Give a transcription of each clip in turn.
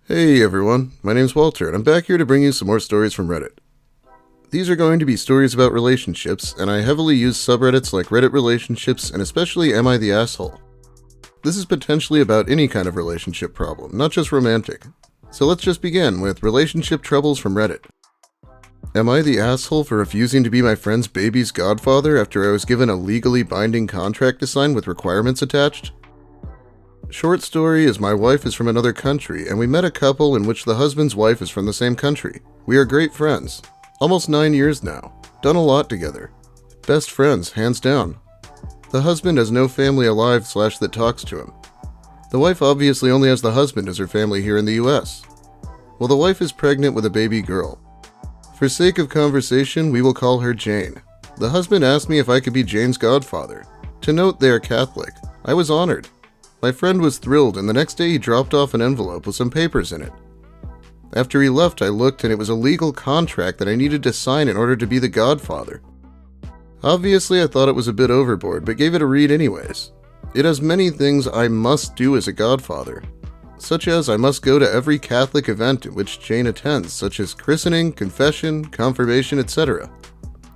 Hey everyone, my name's Walter, and I'm back here to bring you some more stories from Reddit. These are going to be stories about relationships, and I heavily use subreddits like Reddit Relationships and especially Am I the Asshole? This is potentially about any kind of relationship problem, not just romantic. So let's just begin with relationship troubles from Reddit. Am I the asshole for refusing to be my friend's baby's godfather after I was given a legally binding contract to sign with requirements attached? Short story is my wife is from another country, and we met a couple in which the husband's wife is from the same country. We are great friends. Almost 9 years now. Done a lot together. Best friends, hands down. The husband has no family alive / that talks to him. The wife obviously only has the husband as her family here in the US. Well, the wife is pregnant with a baby girl. For sake of conversation, we will call her Jane. The husband asked me if I could be Jane's godfather. To note, they are Catholic. I was honored. My friend was thrilled, and the next day he dropped off an envelope with some papers in it. After he left, I looked, and it was a legal contract that I needed to sign in order to be the godfather. Obviously, I thought it was a bit overboard, but gave it a read anyways. It has many things I must do as a godfather, such as I must go to every Catholic event in which Jane attends, such as christening, confession, confirmation, etc.,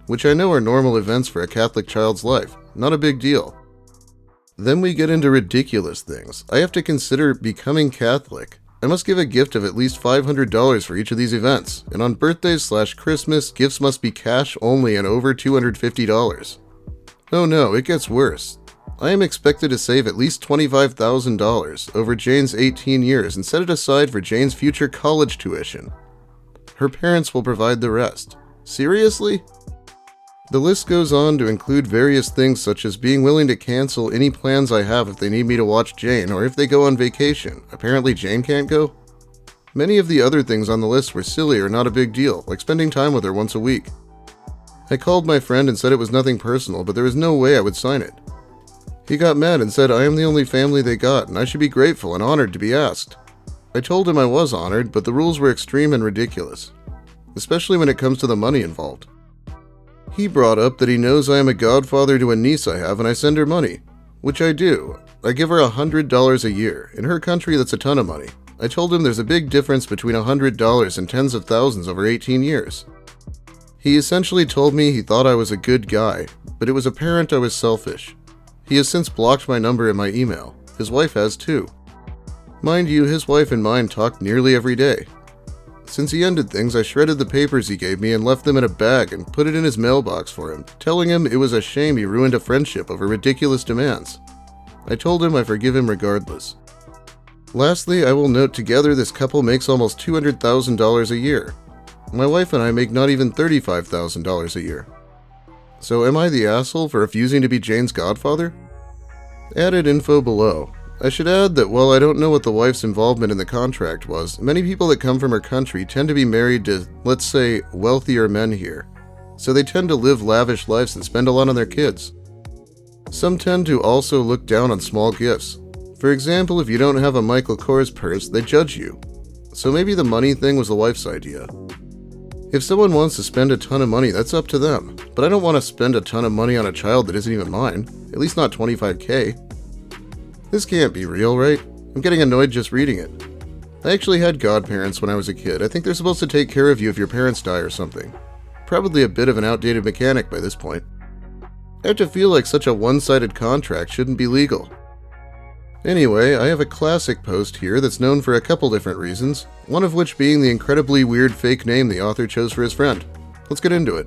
which I know are normal events for a Catholic child's life, not a big deal. Then we get into ridiculous things. I have to consider becoming Catholic. I must give a gift of at least $500 for each of these events, and on birthdays / Christmas, gifts must be cash only and over $250. Oh no, it gets worse. I am expected to save at least $25,000 over Jane's 18 years and set it aside for Jane's future college tuition. Her parents will provide the rest. Seriously? The list goes on to include various things such as being willing to cancel any plans I have if they need me to watch Jane or if they go on vacation. Apparently Jane can't go? Many of the other things on the list were silly or not a big deal, like spending time with her once a week. I called my friend and said it was nothing personal, but there was no way I would sign it. He got mad and said I am the only family they got and I should be grateful and honored to be asked. I told him I was honored, but the rules were extreme and ridiculous, especially when it comes to the money involved. He brought up that he knows I am a godfather to a niece I have and I send her money, which I do. I give her $100 a year. In her country, that's a ton of money. I told him there's a big difference between $100 and tens of thousands over 18 years. He essentially told me he thought I was a good guy, but it was apparent I was selfish. He has since blocked my number and my email. His wife has too. Mind you, his wife and mine talk nearly every day. Since he ended things, I shredded the papers he gave me and left them in a bag and put it in his mailbox for him, telling him it was a shame he ruined a friendship over ridiculous demands. I told him I forgive him regardless. Lastly, I will note together this couple makes almost $200,000 a year. My wife and I make not even $35,000 a year. So am I the asshole for refusing to be Jane's godfather? Added info below. I should add that while I don't know what the wife's involvement in the contract was, many people that come from her country tend to be married to, let's say, wealthier men here. So they tend to live lavish lives and spend a lot on their kids. Some tend to also look down on small gifts. For example, if you don't have a Michael Kors purse, they judge you. So maybe the money thing was the wife's idea. If someone wants to spend a ton of money, that's up to them. But I don't want to spend a ton of money on a child that isn't even mine. At least not $25,000. This can't be real, right? I'm getting annoyed just reading it. I actually had godparents when I was a kid. I think they're supposed to take care of you if your parents die or something. Probably a bit of an outdated mechanic by this point. I have to feel like such a one-sided contract shouldn't be legal. Anyway, I have a classic post here that's known for a couple different reasons, one of which being the incredibly weird fake name the author chose for his friend. Let's get into it.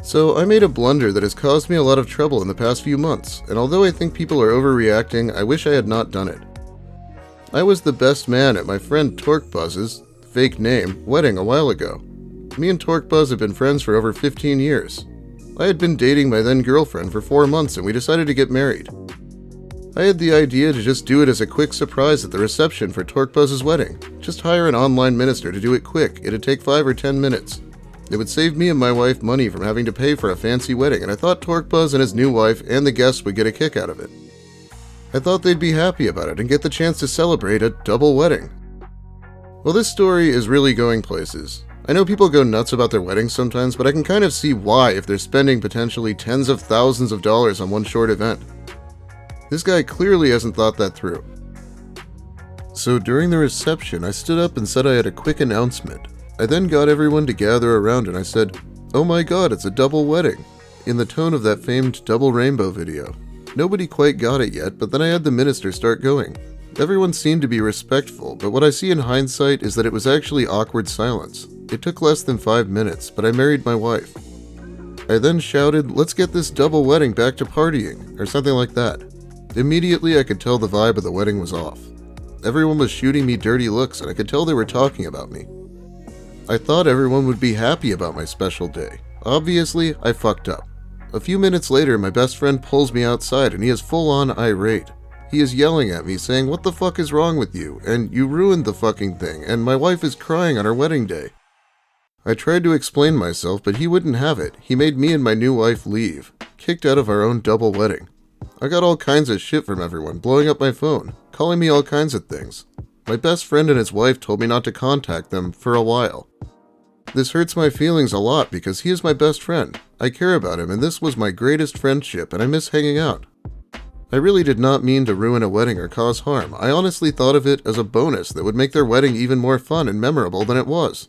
So, I made a blunder that has caused me a lot of trouble in the past few months, and although I think people are overreacting, I wish I had not done it. I was the best man at my friend Torquebuzz's, fake name, wedding a while ago. Me and Torquebuzz have been friends for over 15 years. I had been dating my then girlfriend for 4 months and we decided to get married. I had the idea to just do it as a quick surprise at the reception for Torquebuzz's wedding. Just hire an online minister to do it quick, it'd take 5 or 10 minutes. It would save me and my wife money from having to pay for a fancy wedding, and I thought Torquebuzz and his new wife and the guests would get a kick out of it. I thought they'd be happy about it and get the chance to celebrate a double wedding. Well, this story is really going places. I know people go nuts about their weddings sometimes, but I can kind of see why if they're spending potentially tens of thousands of dollars on one short event. This guy clearly hasn't thought that through. So during the reception, I stood up and said I had a quick announcement. I then got everyone to gather around and I said, "Oh my god, it's a double wedding," in the tone of that famed double rainbow video. Nobody quite got it yet, but then I had the minister start going. Everyone seemed to be respectful, but what I see in hindsight is that it was actually awkward silence. It took less than 5 minutes, but I married my wife. I then shouted, "Let's get this double wedding back to partying," or something like that. Immediately I could tell the vibe of the wedding was off. Everyone was shooting me dirty looks and I could tell they were talking about me. I thought everyone would be happy about my special day. Obviously, I fucked up. A few minutes later, my best friend pulls me outside and he is full-on irate. He is yelling at me saying, "What the fuck is wrong with you? And you ruined the fucking thing, and my wife is crying on her wedding day." I tried to explain myself, but he wouldn't have it. He made me and my new wife leave, kicked out of our own double wedding. I got all kinds of shit from everyone, blowing up my phone, calling me all kinds of things. My best friend and his wife told me not to contact them for a while. This hurts my feelings a lot because he is my best friend. I care about him and this was my greatest friendship and I miss hanging out. I really did not mean to ruin a wedding or cause harm. I honestly thought of it as a bonus that would make their wedding even more fun and memorable than it was.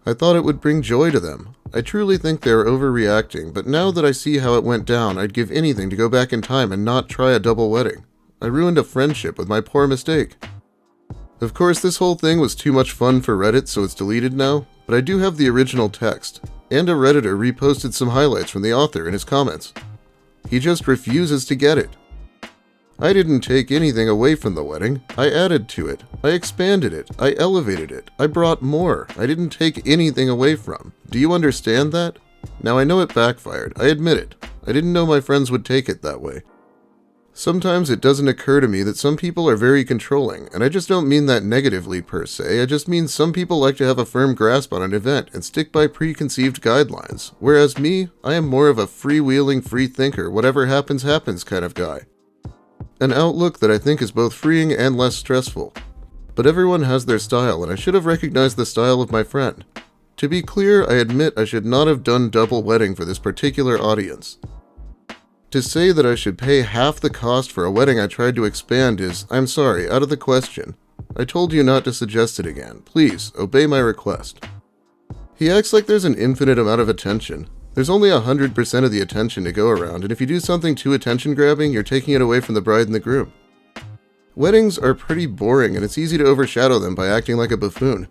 I thought it would bring joy to them. I truly think they are overreacting, but now that I see how it went down, I'd give anything to go back in time and not try a double wedding. I ruined a friendship with my poor mistake. Of course, this whole thing was too much fun for Reddit, so it's deleted now, but I do have the original text, and a Redditor reposted some highlights from the author in his comments. He just refuses to get it. I didn't take anything away from the wedding. I added to it. I expanded it. I elevated it. I brought more. I didn't take anything away from. Do you understand that? Now I know it backfired. I admit it. I didn't know my friends would take it that way. Sometimes it doesn't occur to me that some people are very controlling, and I just don't mean that negatively per se. I just mean some people like to have a firm grasp on an event and stick by preconceived guidelines, whereas me, I am more of a freewheeling free thinker, whatever happens happens kind of guy. An outlook that I think is both freeing and less stressful. But everyone has their style, and I should have recognized the style of my friend. To be clear, I admit I should not have done double wedding for this particular audience. To say that I should pay half the cost for a wedding I tried to expand is, I'm sorry, out of the question. I told you not to suggest it again. Please, obey my request. He acts like there's an infinite amount of attention. There's only 100% of the attention to go around, and if you do something too attention-grabbing, you're taking it away from the bride and the groom. Weddings are pretty boring, and it's easy to overshadow them by acting like a buffoon.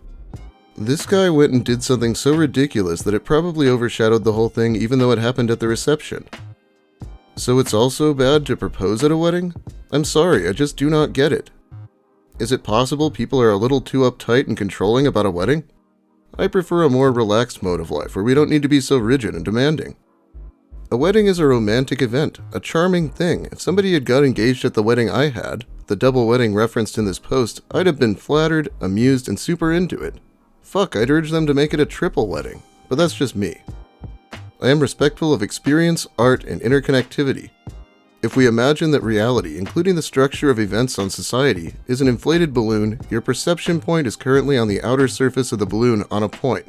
This guy went and did something so ridiculous that it probably overshadowed the whole thing even though it happened at the reception. So it's also bad to propose at a wedding? I'm sorry, I just do not get it. Is it possible people are a little too uptight and controlling about a wedding? I prefer a more relaxed mode of life where we don't need to be so rigid and demanding. A wedding is a romantic event, a charming thing. If somebody had got engaged at the wedding I had, the double wedding referenced in this post, I'd have been flattered, amused, and super into it. Fuck, I'd urge them to make it a triple wedding, but that's just me. I am respectful of experience, art, and interconnectivity. If we imagine that reality, including the structure of events on society, is an inflated balloon, your perception point is currently on the outer surface of the balloon on a point.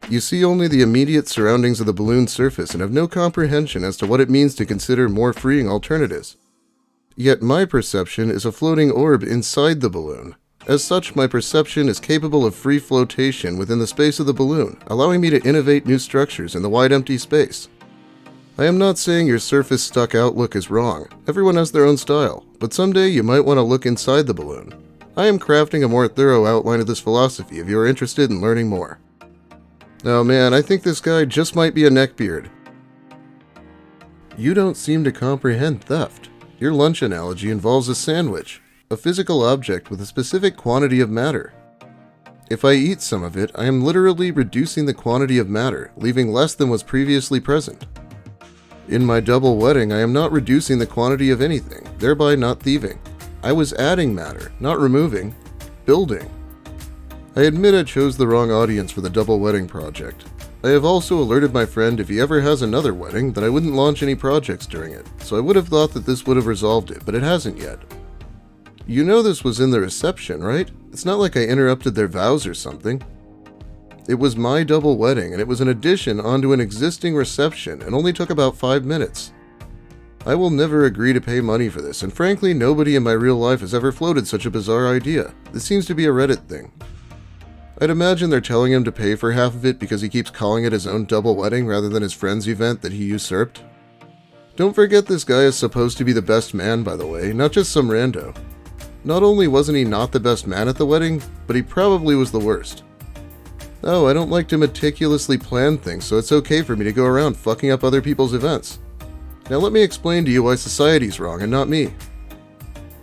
You see only the immediate surroundings of the balloon surface and have no comprehension as to what it means to consider more freeing alternatives. Yet my perception is a floating orb inside the balloon. As such, my perception is capable of free flotation within the space of the balloon, allowing me to innovate new structures in the wide empty space. I am not saying your surface-stuck outlook is wrong. Everyone has their own style, but someday you might want to look inside the balloon. I am crafting a more thorough outline of this philosophy if you are interested in learning more. Oh man, I think this guy just might be a neckbeard. You don't seem to comprehend theft. Your lunch analogy involves a sandwich, a physical object with a specific quantity of matter. If I eat some of it, I am literally reducing the quantity of matter, leaving less than was previously present. In my double wedding, I am not reducing the quantity of anything, thereby not thieving. I was adding matter, not removing, building. I admit I chose the wrong audience for the double wedding project. I have also alerted my friend if he ever has another wedding that I wouldn't launch any projects during it, so I would have thought that this would have resolved it, but it hasn't yet. You know this was in the reception, right? It's not like I interrupted their vows or something. It was my double wedding, and it was an addition onto an existing reception and only took about 5 minutes. I will never agree to pay money for this, and frankly, nobody in my real life has ever floated such a bizarre idea. This seems to be a Reddit thing. I'd imagine they're telling him to pay for half of it because he keeps calling it his own double wedding rather than his friend's event that he usurped. Don't forget this guy is supposed to be the best man, by the way, not just some rando. Not only wasn't he not the best man at the wedding, but he probably was the worst. Oh, I don't like to meticulously plan things, so it's okay for me to go around fucking up other people's events. Now let me explain to you why society's wrong and not me.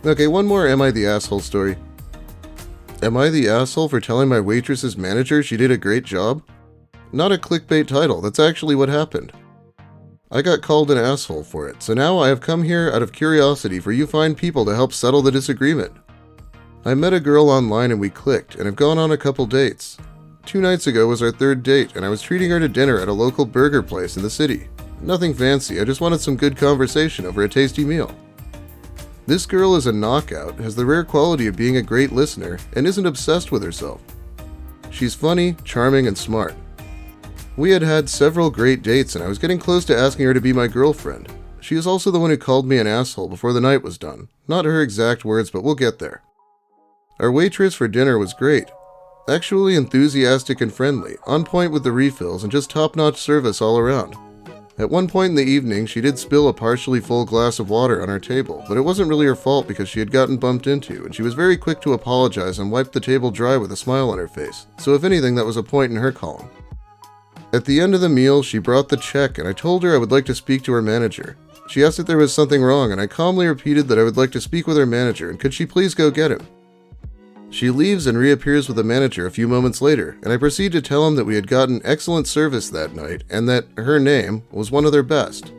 Okay, one more Am I the Asshole story. Am I the asshole for telling my waitress's manager she did a great job? Not a clickbait title, that's actually what happened. I got called an asshole for it, so now I have come here out of curiosity for you fine people to help settle the disagreement. I met a girl online and we clicked, and have gone on a couple dates. 2 nights ago was our 3rd date, and I was treating her to dinner at a local burger place in the city. Nothing fancy, I just wanted some good conversation over a tasty meal. This girl is a knockout, has the rare quality of being a great listener, and isn't obsessed with herself. She's funny, charming, and smart. We had had several great dates, and I was getting close to asking her to be my girlfriend. She is also the one who called me an asshole before the night was done. Not her exact words, but we'll get there. Our waitress for dinner was great. Actually enthusiastic and friendly, on point with the refills, and just top-notch service all around. At one point in the evening, she did spill a partially full glass of water on our table, but it wasn't really her fault because she had gotten bumped into, and she was very quick to apologize and wiped the table dry with a smile on her face, so if anything that was a point in her column. At the end of the meal, she brought the check, and I told her I would like to speak to her manager. She asked if there was something wrong, and I calmly repeated that I would like to speak with her manager, and could she please go get him. She leaves and reappears with the manager a few moments later, and I proceed to tell him that we had gotten excellent service that night, and that her name was one of their best.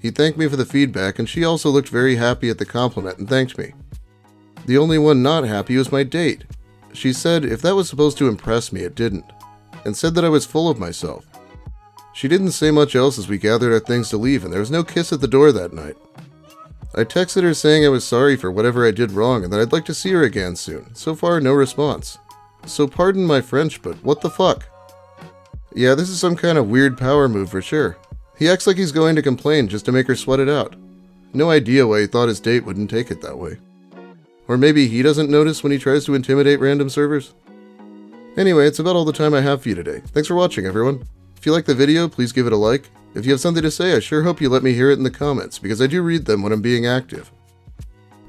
He thanked me for the feedback, and she also looked very happy at the compliment and thanked me. The only one not happy was my date. She said if that was supposed to impress me, it didn't, and said that I was full of myself. She didn't say much else as we gathered our things to leave, and there was no kiss at the door that night. I texted her saying I was sorry for whatever I did wrong and that I'd like to see her again soon. So far, no response. So pardon my French, but what the fuck? Yeah, this is some kind of weird power move for sure. He acts like he's going to complain just to make her sweat it out. No idea why he thought his date wouldn't take it that way. Or maybe he doesn't notice when he tries to intimidate random servers? Anyway, it's about all the time I have for you today. Thanks for watching, everyone. If you like the video, please give it a like. If you have something to say, I sure hope you let me hear it in the comments, because I do read them when I'm being active.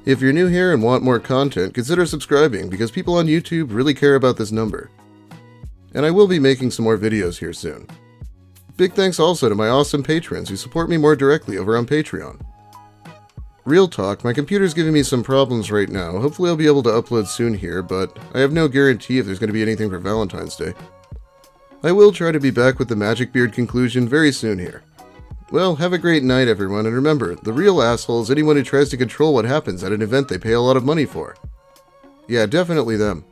If you're new here and want more content, consider subscribing, because people on YouTube really care about this number. And I will be making some more videos here soon. Big thanks also to my awesome patrons who support me more directly over on Patreon. Real talk, my computer's giving me some problems right now. Hopefully I'll be able to upload soon here, but I have no guarantee if there's going to be anything for Valentine's Day. I will try to be back with the Magic Beard conclusion very soon here. Well, have a great night, everyone, and remember, the real asshole is anyone who tries to control what happens at an event they pay a lot of money for. Yeah, definitely them.